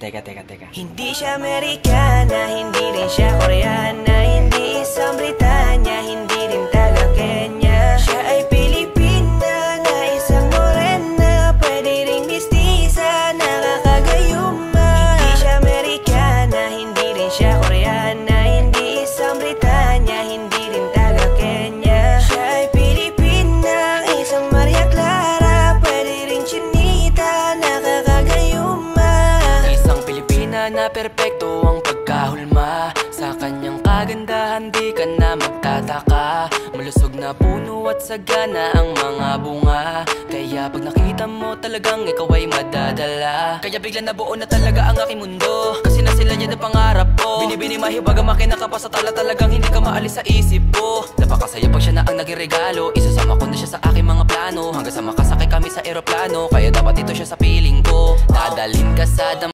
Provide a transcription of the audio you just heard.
Teka. Hindi siya Amerikana, hindi rin siya Koreana, hindi isang Britanya, hindi rin taga Kenya. Siya ay Pilipina na isang morena, pwede ring mistisa, nakakagayuma. Hindi siya Amerikana, hindi rin siya Koreana, hindi isang Britanya, hindi rin taga Kenya. Siya ay Pilipina, isang Maria Clara, pwede ring chinita, nakakagayuma. Na perpekto ang pagkahulma. Sa kanyang kagandahan di ka na magtataka. Malusog na puno at sagana ang mga bunga. Kaya pag nakita mo talagang ikaw ay madadala. Kaya bigla nabuo na talaga ang aking mundo. Kasi na sila yan ang pangarap ko. Binibini mahiwaga makina ka pa sa tala, talagang hindi ka maalis sa isip ko. Napakasaya pag siya na ang naging regalo. Isasama ko na siya sa aking mga plano. Hanggang sa makasakay kami sa eroplano. Kaya dapat ito siya sa piling ko. Dadalhin ka sa